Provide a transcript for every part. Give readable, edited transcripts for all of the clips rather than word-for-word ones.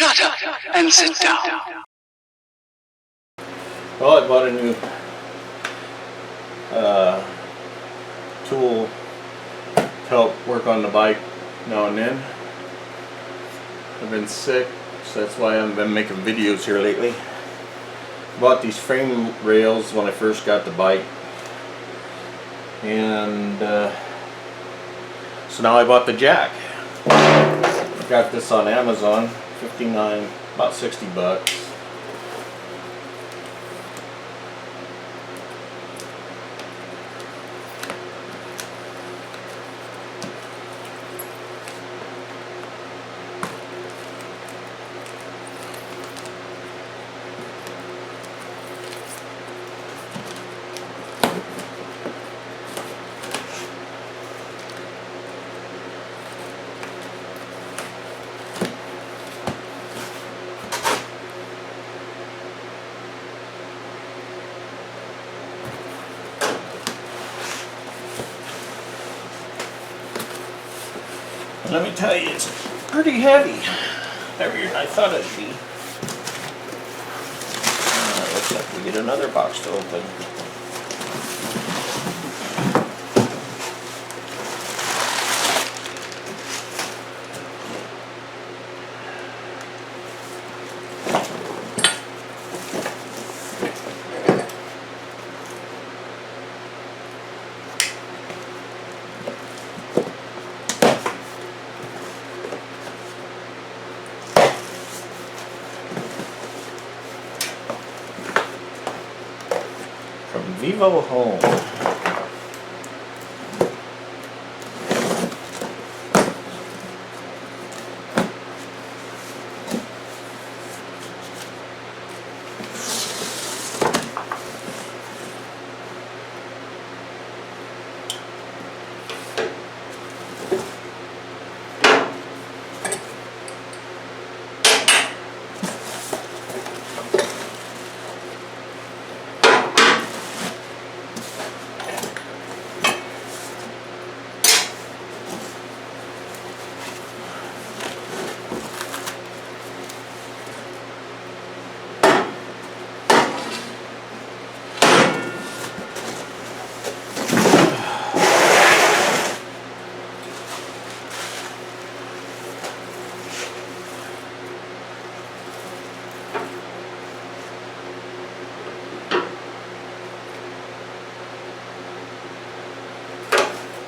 Shut up and sit down. Well, I bought a new tool to help work on the bike now and then. I've been sick, so that's why I haven't been making videos here lately. Bought these frame rails when I first got the bike, and so now I bought the jack. Got this on Amazon, $59, about 60 bucks. Let me tell you, it's pretty heavy. Heavier than I thought it'd be. Looks like we get another box to open. From VIVOHOME.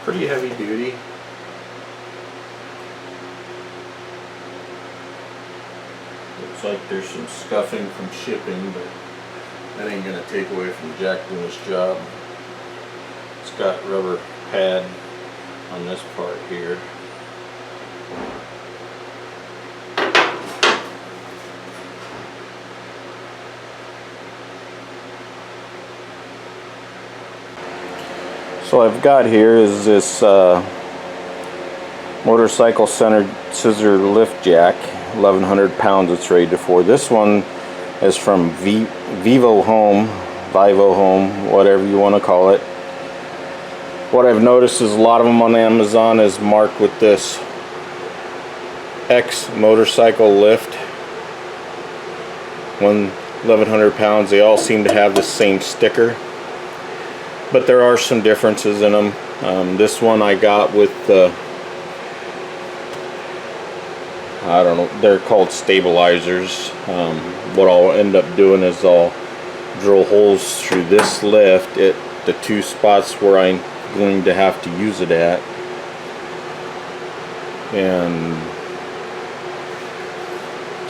Pretty heavy duty. Looks like there's some scuffing from shipping, but that ain't gonna take away from Jack doing his job. It's got rubber pad on this part here. So I've got here is this motorcycle centered scissor lift jack, 1,100 pounds it's rated for. This one is from VIVOHOME, whatever you want to call it. What I've noticed is a lot of them on Amazon is marked with this X motorcycle lift. 1,100 pounds, they all seem to have the same sticker. But there are some differences in them. This one I got with the, I don't know, they're called stabilizers. What I'll end up doing is I'll drill holes through this lift at the two spots where I'm going to have to use it at. And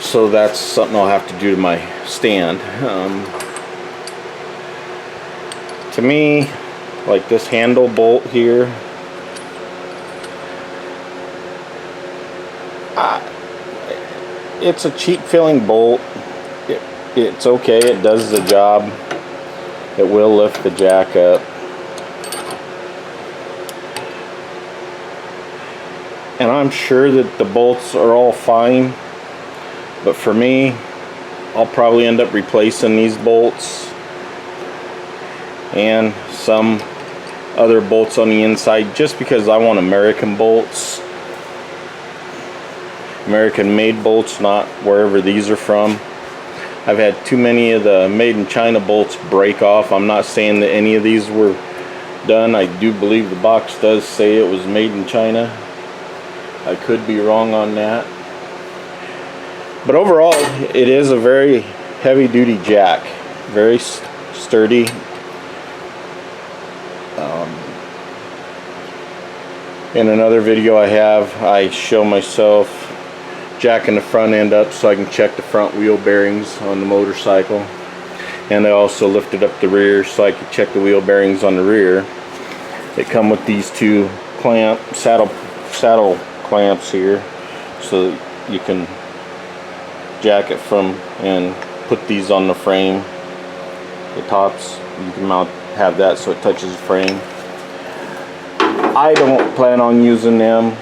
so that's something I'll have to do to my stand. To me, like this handle bolt here, it's a cheap filling bolt. It's okay, it does the job. It will lift the jack up. And I'm sure that the bolts are all fine, but for me, I'll probably end up replacing these bolts and some other bolts on the inside just because I want American bolts. American made bolts, not wherever these are from. I've had too many of the made in China bolts break off. I'm not saying that any of these were done. I do believe the box does say it was made in China. I could be wrong on that. But overall, it is a very heavy duty jack. Very sturdy. In another video I show myself jacking the front end up so I can check the front wheel bearings on the motorcycle, and I also lifted up the rear so I could check the wheel bearings on the rear. They come with these two saddle clamps here, so you can jack it from and put these on the frame. The tops, you can have that so it touches the frame. I don't plan on using them.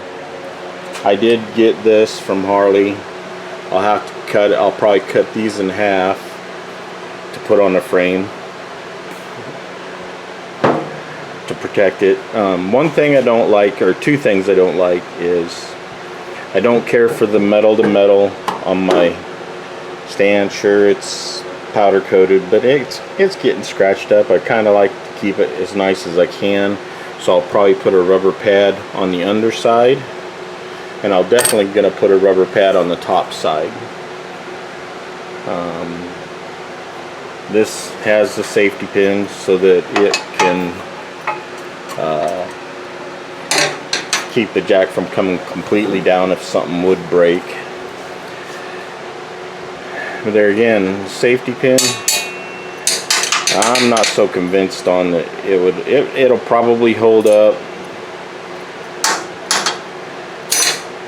I did get this from Harley. I'll have to cut it. I'll probably cut these in half to put on the frame to protect it. One thing I don't like, or two things I don't like, is I don't care for the metal to metal on my stand. Sure, it's powder coated, but it's getting scratched up. I kind of like to keep it as nice as I can, so I'll probably put a rubber pad on the underside. And I'm definitely going to put a rubber pad on the top side. This has the safety pins so that it can keep the jack from coming completely down if something would break. But there again, safety pin, I'm not so convinced on that it'll probably hold up.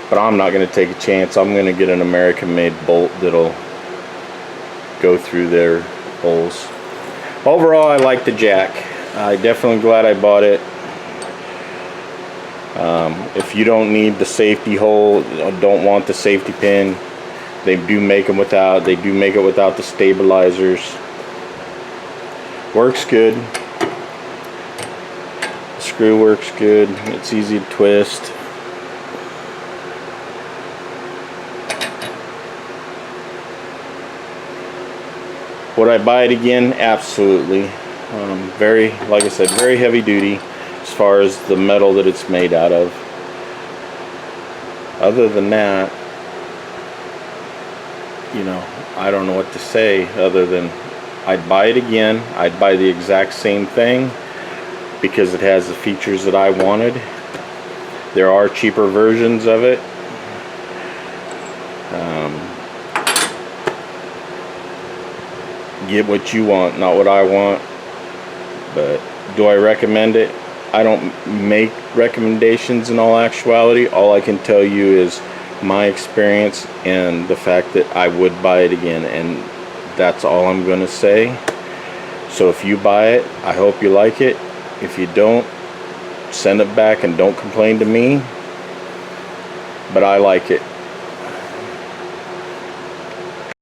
But I'm not going to take a chance. I'm going to get an American made bolt that'll go through their holes. Overall, I like the jack. I'm definitely glad I bought it. If you don't need the safety hole, don't want the safety pin, they do make them without. They do make it without the stabilizers. Works good. The screw works good. It's easy to twist. Would I buy it again? Absolutely. Like I said, very heavy duty as far as the metal that it's made out of. Other than that, you know, I don't know what to say other than I'd buy it again. I'd buy the exact same thing because it has the features that I wanted. There are cheaper versions of it. Get what you want, not what I want. But do I recommend it? I don't make recommendations in all actuality. All I can tell you is my experience and the fact that I would buy it again, and that's all I'm going to say. So if you buy it, I hope you like it. If you don't, send it back and don't complain to me. But I like it.